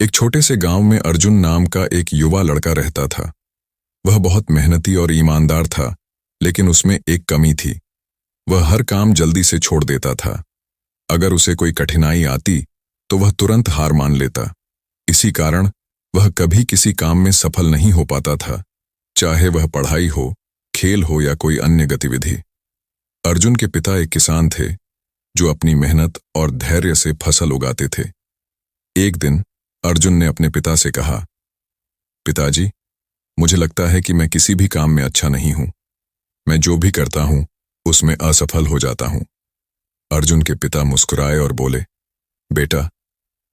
एक छोटे से गांव में अर्जुन नाम का एक युवा लड़का रहता था। वह बहुत मेहनती और ईमानदार था, लेकिन उसमें एक कमी थी। वह हर काम जल्दी से छोड़ देता था। अगर उसे कोई कठिनाई आती तो वह तुरंत हार मान लेता। इसी कारण वह कभी किसी काम में सफल नहीं हो पाता था, चाहे वह पढ़ाई हो, खेल हो या कोई अन्य गतिविधि। अर्जुन के पिता एक किसान थे जो अपनी मेहनत और धैर्य से फसल उगाते थे। एक दिन अर्जुन ने अपने पिता से कहा, पिताजी, मुझे लगता है कि मैं किसी भी काम में अच्छा नहीं हूं। मैं जो भी करता हूं उसमें असफल हो जाता हूं। अर्जुन के पिता मुस्कुराए और बोले, बेटा,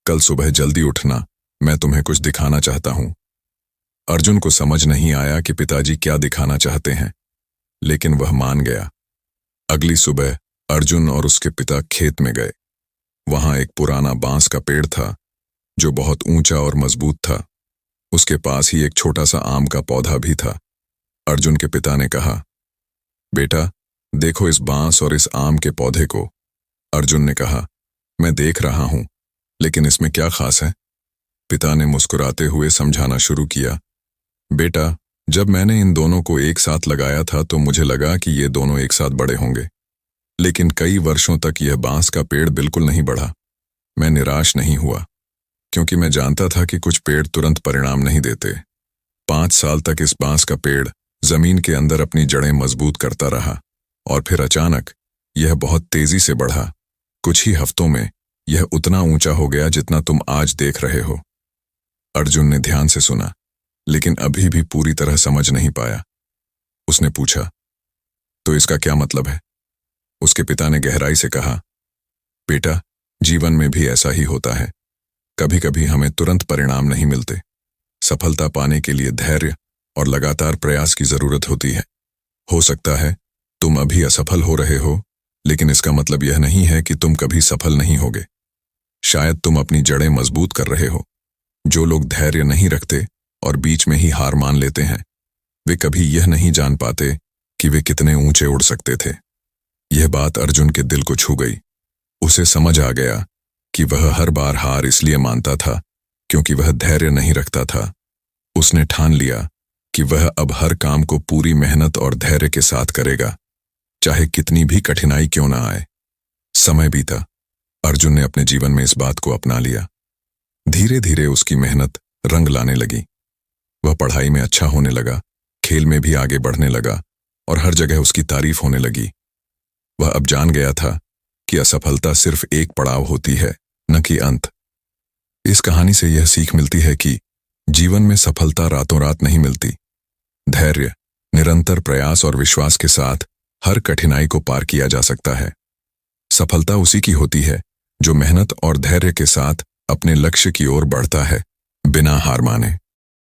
कल सुबह जल्दी उठना, मैं तुम्हें कुछ दिखाना चाहता हूं। अर्जुन को समझ नहीं आया कि पिताजी क्या दिखाना चाहते हैं, लेकिन वह मान गया। अगली सुबह अर्जुन और उसके पिता खेत में गए। वहां एक पुराना बांस का पेड़ था जो बहुत ऊंचा और मजबूत था। उसके पास ही एक छोटा सा आम का पौधा भी था। अर्जुन के पिता ने कहा, बेटा, देखो इस बांस और इस आम के पौधे को। अर्जुन ने कहा, मैं देख रहा हूं, लेकिन इसमें क्या खास है? पिता ने मुस्कुराते हुए समझाना शुरू किया, बेटा, जब मैंने इन दोनों को एक साथ लगाया था तो मुझे लगा कि ये दोनों एक साथ बड़े होंगे, लेकिन कई वर्षों तक यह बांस का पेड़ बिल्कुल नहीं बढ़ा। मैं निराश नहीं हुआ, क्योंकि मैं जानता था कि कुछ पेड़ तुरंत परिणाम नहीं देते। 5 साल तक इस बांस का पेड़ जमीन के अंदर अपनी जड़ें मजबूत करता रहा, और फिर अचानक यह बहुत तेजी से बढ़ा। कुछ ही हफ्तों में यह उतना ऊंचा हो गया जितना तुम आज देख रहे हो। अर्जुन ने ध्यान से सुना, लेकिन अभी भी पूरी तरह समझ नहीं पाया। उसने पूछा, तो इसका क्या मतलब है? उसके पिता ने गहराई से कहा, बेटा, जीवन में भी ऐसा ही होता है। कभी कभी हमें तुरंत परिणाम नहीं मिलते। सफलता पाने के लिए धैर्य और लगातार प्रयास की जरूरत होती है। हो सकता है तुम अभी असफल हो रहे हो, लेकिन इसका मतलब यह नहीं है कि तुम कभी सफल नहीं होगे। शायद तुम अपनी जड़ें मजबूत कर रहे हो। जो लोग धैर्य नहीं रखते और बीच में ही हार मान लेते हैं, वे कभी यह नहीं जान पाते कि वे कितने ऊंचे उड़ सकते थे। यह बात अर्जुन के दिल को छू गई। उसे समझ आ गया कि वह हर बार हार इसलिए मानता था क्योंकि वह धैर्य नहीं रखता था। उसने ठान लिया कि वह अब हर काम को पूरी मेहनत और धैर्य के साथ करेगा, चाहे कितनी भी कठिनाई क्यों ना आए। समय बीता। अर्जुन ने अपने जीवन में इस बात को अपना लिया। धीरे धीरे उसकी मेहनत रंग लाने लगी। वह पढ़ाई में अच्छा होने लगा, खेल में भी आगे बढ़ने लगा, और हर जगह उसकी तारीफ होने लगी। वह अब जान गया था कि असफलता सिर्फ एक पड़ाव होती है, न कि अंत। इस कहानी से यह सीख मिलती है कि जीवन में सफलता रातों रात नहीं मिलती। धैर्य, निरंतर प्रयास और विश्वास के साथ हर कठिनाई को पार किया जा सकता है। सफलता उसी की होती है जो मेहनत और धैर्य के साथ अपने लक्ष्य की ओर बढ़ता है, बिना हार माने।